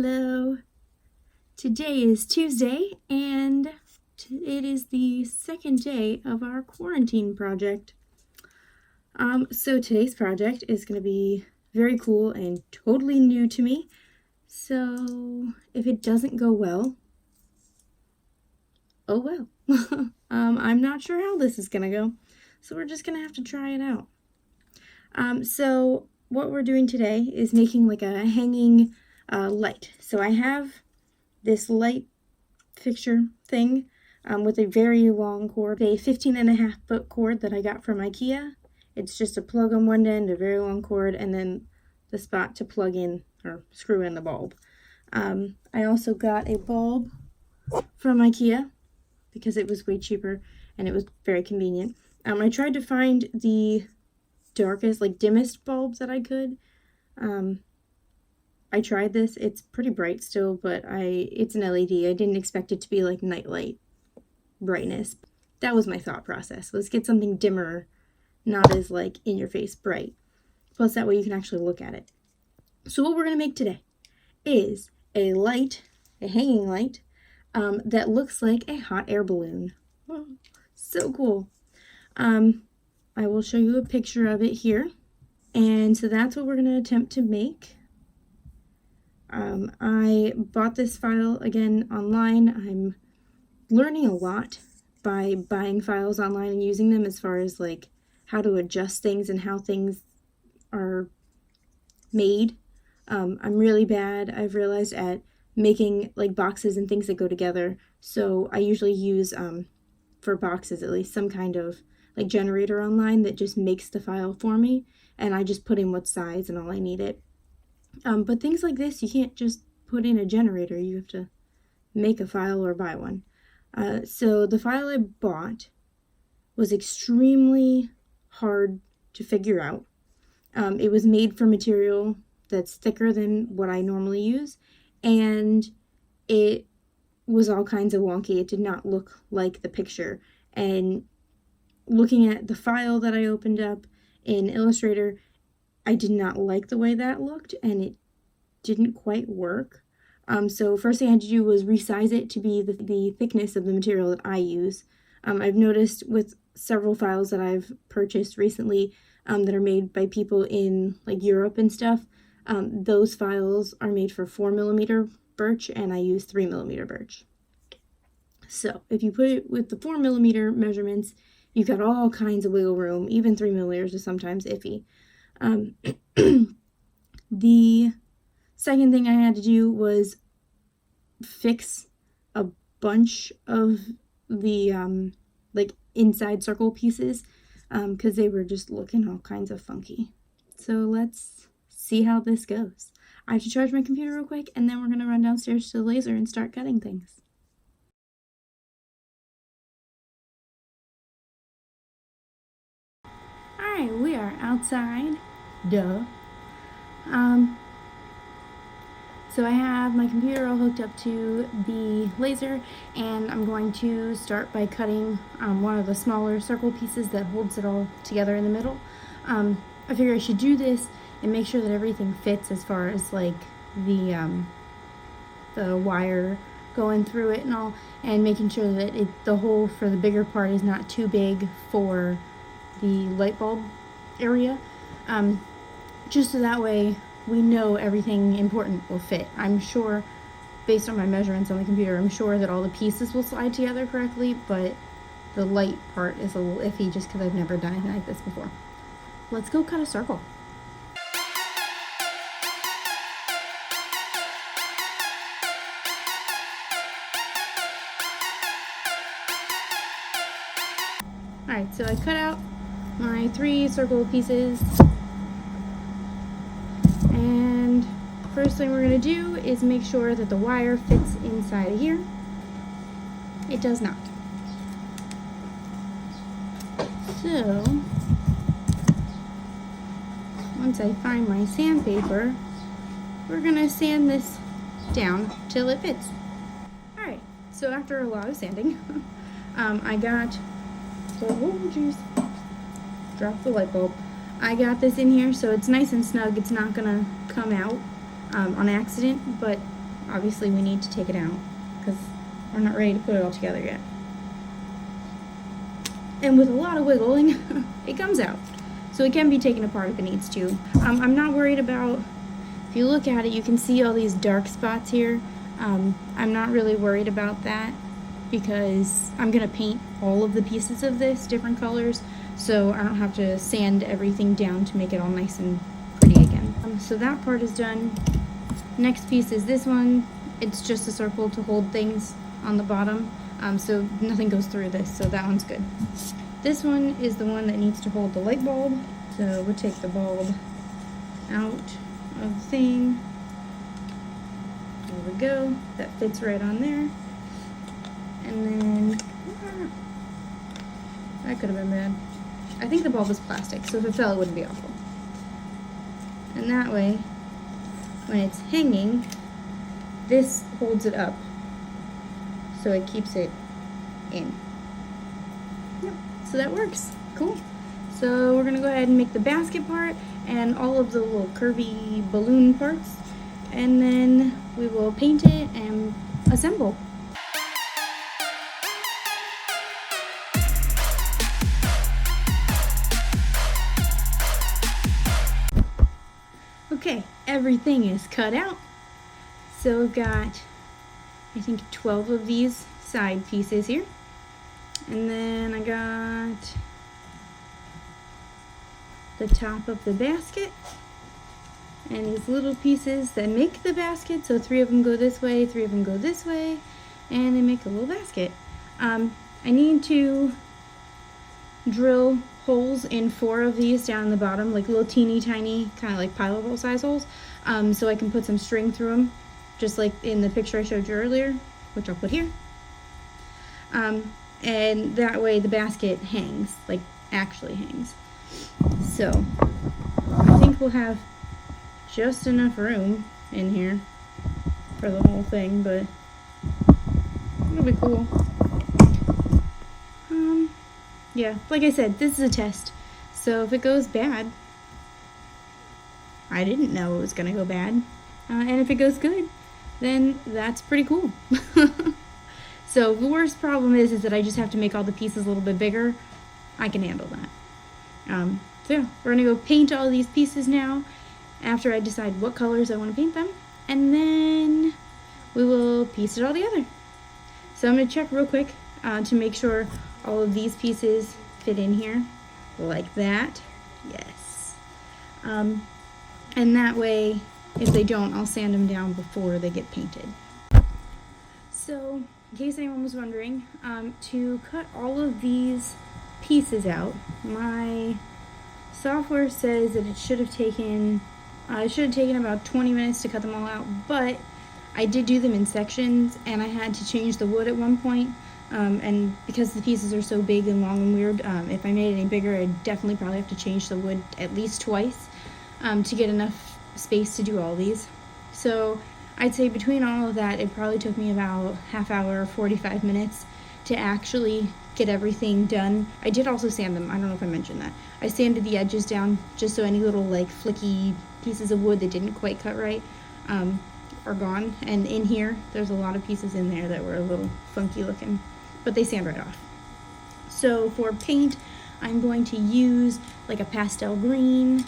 Hello! Today is Tuesday and it is the second day of our quarantine project. So today's project is going to be very cool and totally new to me. So if it doesn't go well, oh well. I'm not sure how this is going to go, so we're just going to have to try it out. So what we're doing today is making like a hanging light. So I have this light fixture thing with a very long cord, a 15.5-foot cord that I got from IKEA. It's just a plug on one end, a very long cord, and then the spot to plug in or screw in the bulb. I also got a bulb from IKEA because it was way cheaper and it was very convenient. I tried to find the darkest, dimmest bulbs that I could. I tried this. It's pretty bright still, but it's an LED. I didn't expect it to be like nightlight brightness. That was my thought process. Let's get something dimmer, not as in your face bright. Plus that way you can actually look at it. So what we're going to make today is a light, a hanging light, that looks like a hot air balloon. Oh, so cool. I will show you a picture of it here. And so that's what we're going to attempt to make. I bought this file again online. I'm learning a lot by buying files online and using them as far as how to adjust things and how things are made. I'm really bad, I've realized, at making boxes and things that go together. So I usually use, for boxes at least, some kind of generator online that just makes the file for me. And I just put in what size and all I need it. But things like this, you can't just put in a generator. You have to make a file or buy one. So the file I bought was extremely hard to figure out. It was made from material that's thicker than what I normally use, and it was all kinds of wonky. It did not look like the picture. And looking at the file that I opened up in Illustrator, I did not like the way that looked, and it didn't quite work. So first thing I had to do was resize it to be the thickness of the material that I use. I've noticed with several files that I've purchased recently that are made by people in Europe and stuff, those files are made for 4mm birch, and I use 3mm birch. So if you put it with the 4mm measurements, you've got all kinds of wiggle room. Even 3mm is sometimes iffy. The second thing I had to do was fix a bunch of the inside circle pieces because they were just looking all kinds of funky. So let's see how this goes. I have to charge my computer real quick, and then we're going to run downstairs to the laser and start cutting things. Alright, we are outside. Duh. So I have my computer all hooked up to the laser, and I'm going to start by cutting one of the smaller circle pieces that holds it all together in the middle. I figure I should do this and make sure that everything fits as far as the wire going through it and all, and making sure that the hole for the bigger part is not too big for the light bulb area, just so that way we know everything important will fit. I'm sure, based on my measurements on the computer, I'm sure that all the pieces will slide together correctly, but the light part is a little iffy just because I've never done anything like this before. Let's go cut a circle. Alright, so I cut out my 3 circle pieces, and first thing we're going to do is make sure that the wire fits inside of here. It does not. So once I find my sandpaper, we're going to sand this down till it fits. Alright, so after a lot of sanding, I got, oh jeez, dropped the light bulb. I got this in here so it's nice and snug. It's not gonna come out on accident, but obviously we need to take it out because we're not ready to put it all together yet. And with a lot of wiggling, it comes out. So it can be taken apart if it needs to. I'm not worried about, if you look at it, you can see all these dark spots here. I'm not really worried about that because I'm gonna paint all of the pieces of this different colors, so I don't have to sand everything down to make it all nice and pretty again. So that part is done. Next piece is this one. It's just a circle to hold things on the bottom, so nothing goes through this, so that one's good. This one is the one that needs to hold the light bulb, so we'll take the bulb out of the thing. There we go, that fits right on there. And then, that could have been bad. I think the bulb is plastic, so if it fell, it wouldn't be awful. And that way, when it's hanging, this holds it up, so it keeps it in. Yep, so that works. Cool. So we're gonna go ahead and make the basket part and all of the little curvy balloon parts, and then we will paint it and assemble. Okay, everything is cut out. So we've got, I think, 12 of these side pieces here. And then I got the top of the basket and these little pieces that make the basket. So 3 of them go this way, 3 of them go this way, and they make a little basket. I need to drill holes in 4 of these down in the bottom, like little teeny tiny, kind of like pilot hole size holes, so I can put some string through them, just like in the picture I showed you earlier, which I'll put here. And that way the basket hangs, like actually hangs. So I think we'll have just enough room in here for the whole thing, but it'll be cool. Yeah, like I said, this is a test. So if it goes bad, I didn't know it was gonna go bad. And if it goes good, then that's pretty cool. So the worst problem is that I just have to make all the pieces a little bit bigger. I can handle that. So yeah, we're gonna go paint all these pieces now after I decide what colors I want to paint them, and then we will piece it all together. So I'm gonna check real quick to make sure all of these pieces fit in here like that. Yes. And that way, if they don't, I'll sand them down before they get painted. So in case anyone was wondering, to cut all of these pieces out, my software says that it should have taken about 20 minutes to cut them all out, but I did do them in sections and I had to change the wood at one point. And because the pieces are so big and long and weird, if I made it any bigger, I'd definitely probably have to change the wood at least twice to get enough space to do all these. So I'd say between all of that, it probably took me about half hour, 45 minutes to actually get everything done. I did also sand them. I don't know if I mentioned that. I sanded the edges down just so any little like flicky pieces of wood that didn't quite cut right are gone. And in here, there's a lot of pieces in there that were a little funky looking, but they sand right off. So for paint, I'm going to use like a pastel green.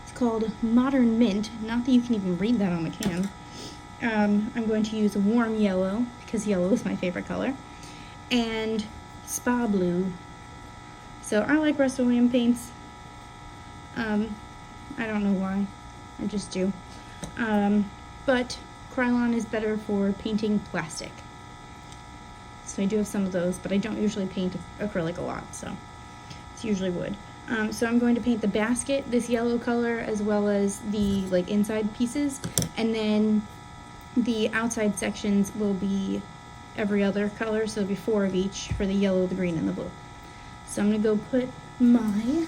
It's called Modern Mint. Not that you can even read that on the can. I'm going to use a warm yellow because yellow is my favorite color, and Spa Blue. So I like Rust-Oleum paints. I don't know why, I just do. But Krylon is better for painting plastic. So I do have some of those, but I don't usually paint acrylic a lot, so it's usually wood. So I'm going to paint the basket this yellow color as well as the like inside pieces, and then the outside sections will be every other color, so there'll be 4 of each for the yellow, the green, and the blue. So I'm gonna go put my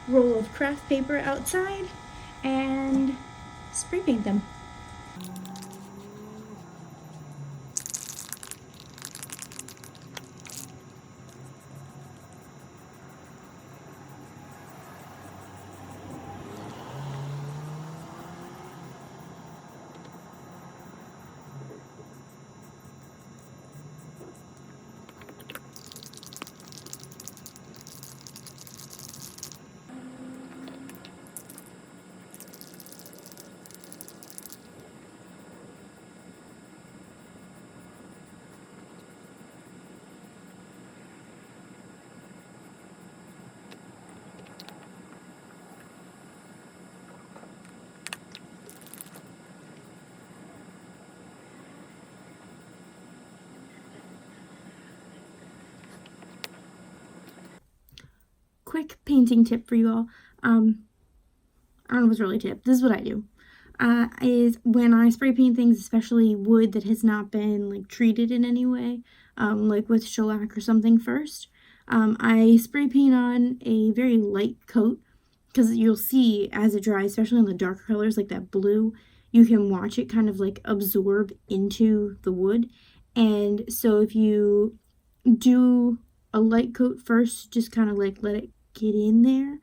roll of craft paper outside and spray paint them. quick painting tip for you all. I don't know if it's really a tip. This is what I do. Is when I spray paint things, especially wood that has not been like treated in any way, like with shellac or something first, I spray paint on a very light coat, because you'll see as it dries, especially on the darker colors like that blue, you can watch it kind of like absorb into the wood. And so if you do a light coat first, just kind of like let it get in there.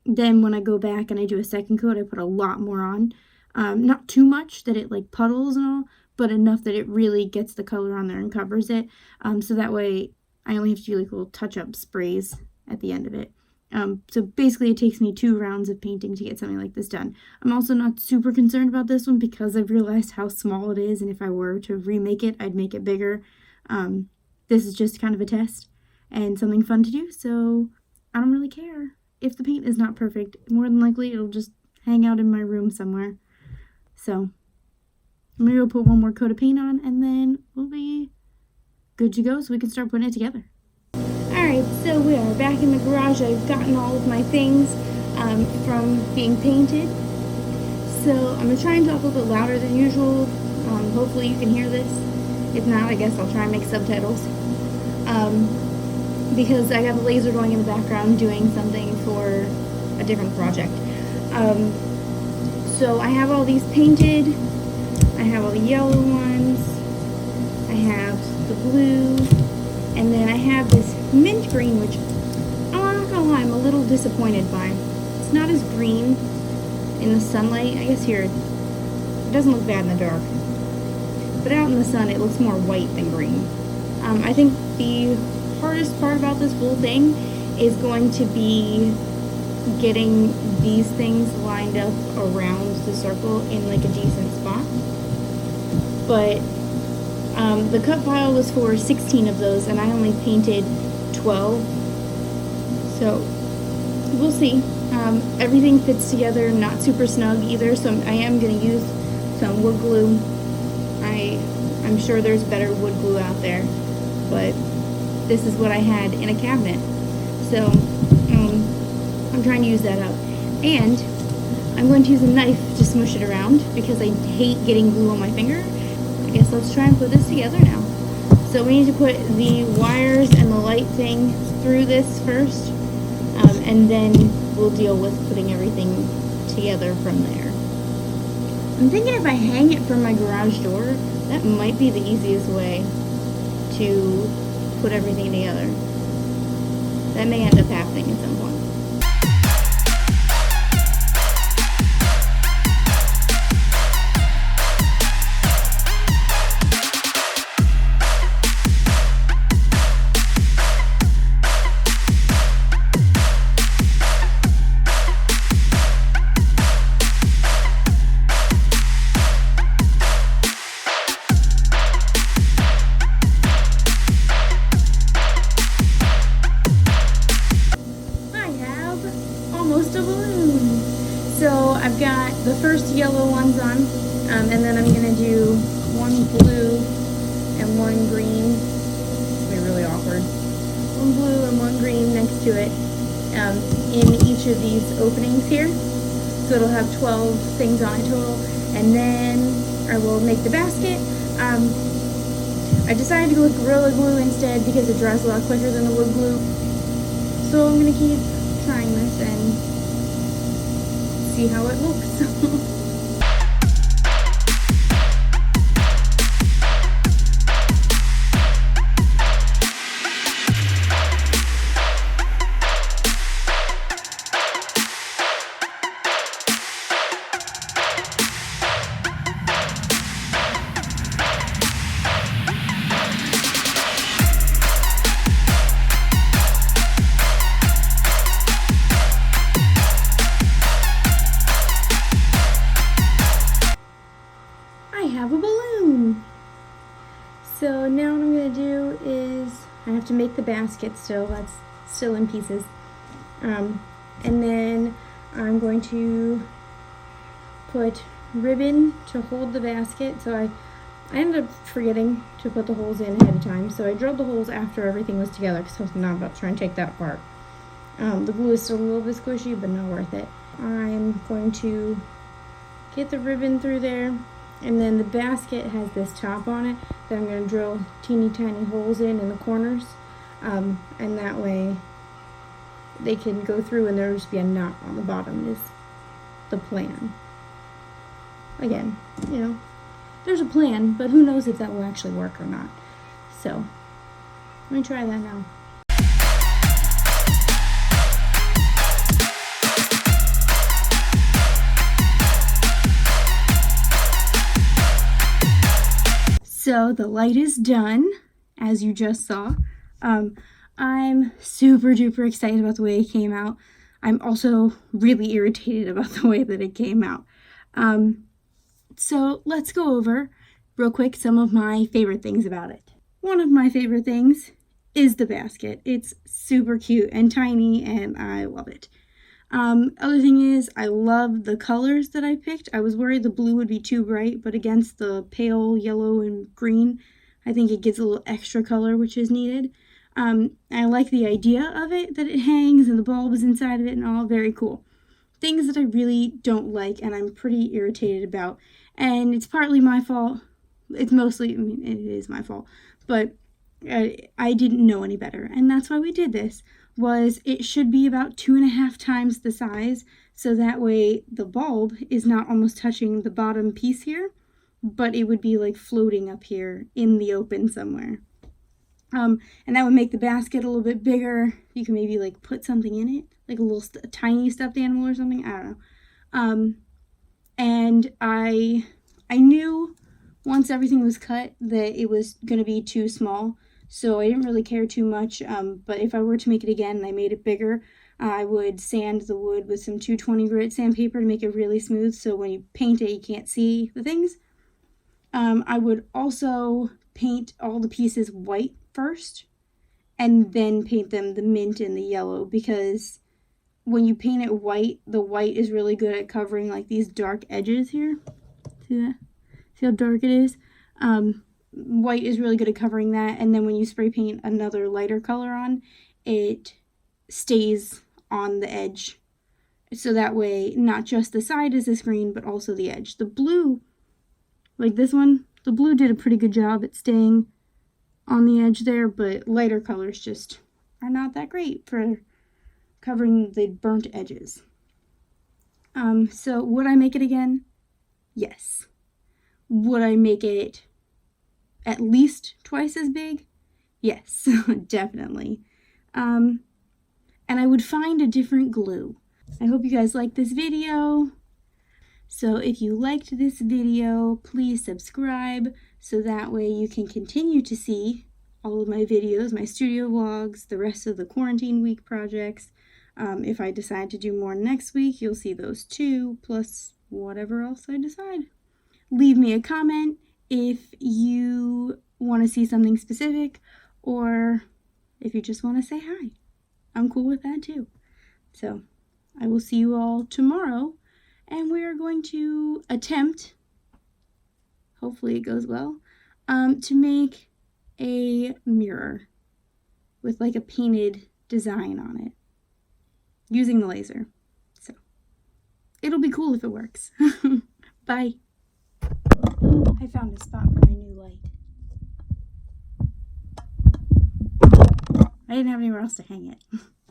Then when I go back and I do a second coat, I put a lot more on. Not too much that it like puddles and all, but enough that it really gets the color on there and covers it. So that way I only have to do like little touch-up sprays at the end of it. So basically it takes me 2 rounds of painting to get something like this done. I'm also not super concerned about this one because I've realized how small it is, and if I were to remake it, I'd make it bigger. This is just kind of a test and something fun to do, so I don't really care if the paint is not perfect. More than likely it'll just hang out in my room somewhere. So I'm gonna go put one more coat of paint on, and then we'll be good to go so we can start putting it together. Alright, so we are back in the garage. I've gotten all of my things from being painted. So I'm going to try and talk a little bit louder than usual. Hopefully you can hear this. If not, I guess I'll try and make subtitles. Because I got the laser going in the background doing something for a different project. So I have all these painted. I have all the yellow ones. I have the blue. And then I have this mint green, which I'm not gonna lie, I'm a little disappointed by. It's not as green in the sunlight. I guess here it doesn't look bad in the dark, but out in the sun it looks more white than green. I think the hardest part about this whole thing is going to be getting these things lined up around the circle in like a decent spot. But the cut file was for 16 of those, and I only painted 12. So we'll see. Everything fits together, not super snug either, so I am going to use some wood glue. I'm sure there's better wood glue out there, but this is what I had in a cabinet. So I'm trying to use that up. And I'm going to use a knife to smush it around because I hate getting glue on my finger. I guess let's try and put this together now. So we need to put the wires and the light thing through this first, and then we'll deal with putting everything together from there. I'm thinking if I hang it from my garage door, that might be the easiest way to put everything together. That may end up happening at some point. Almost a balloon. So I've got the first yellow ones on, and then I'm gonna do one blue and one green. It's gonna be really awkward. One blue and one green next to it, in each of these openings here. So it'll have 12 things on it total, and then I will make the basket. I decided to go with Gorilla Glue instead because it dries a lot quicker than the wood glue. So I'm gonna keep trying this and see how it looks. I have a balloon. So now what I'm going to do is I have to make the basket still. That's still in pieces. And then I'm going to put ribbon to hold the basket. So I ended up forgetting to put the holes in ahead of time. So I drilled the holes after everything was together because I was not about to try and take that apart. The glue is still a little bit squishy, but not worth it. I'm going to get the ribbon through there, and then the basket has this top on it that I'm going to drill teeny tiny holes in the corners, and that way they can go through and there'll just be a knot on the bottom is the plan. Again, there's a plan, but who knows if that will actually work or not. So, let me try that now. So the light is done, as you just saw. I'm super duper excited about the way it came out. I'm also really irritated about the way that it came out. So let's go over real quick some of my favorite things about it. One of my favorite things is the basket. It's super cute and tiny, and I love it. Other thing is, I love the colors that I picked. I was worried the blue would be too bright, but against the pale yellow and green, I think it gives a little extra color, which is needed. I like the idea of it, that it hangs and the bulb is inside of it and all, very cool. Things that I really don't like and I'm pretty irritated about, and it's partly my fault. It's mostly, it is my fault, but I didn't know any better, and that's why we did this. Was it should be about 2.5 times the size, so that way the bulb is not almost touching the bottom piece here, but it would be like floating up here in the open somewhere. And that would make the basket a little bit bigger. You can maybe like put something in it, like a little tiny stuffed animal or something. I don't know. And I knew once everything was cut that it was going to be too small. So I didn't really care too much, but if I were to make it again and I made it bigger, I would sand the wood with some 220 grit sandpaper to make it really smooth, so when you paint it, you can't see the things. I would also paint all the pieces white first, and then paint them the mint and the yellow, because when you paint it white, the white is really good at covering like these dark edges here. See that? See how dark it is? White is really good at covering that, and then when you spray paint another lighter color on, it stays on the edge. So that way, not just the side is this green, but also the edge. The blue, like this one, the blue did a pretty good job at staying on the edge there, but lighter colors just are not that great for covering the burnt edges. So would I make it again? Yes. Would I make it at least twice as big? Yes, definitely. And I would find a different glue. I hope you guys liked this video. So if you liked this video, please subscribe so that way you can continue to see all of my videos, my studio vlogs, the rest of the quarantine week projects. If I decide to do more next week, you'll see those too, plus whatever else I decide. Leave me a comment if you want to see something specific, or if you just want to say hi. I'm cool with that too. So I will see you all tomorrow, and we are going to attempt, hopefully it goes well, to make a mirror with like a painted design on it using the laser. So it'll be cool if it works. Bye. I found a spot for my new light. I didn't have anywhere else to hang it.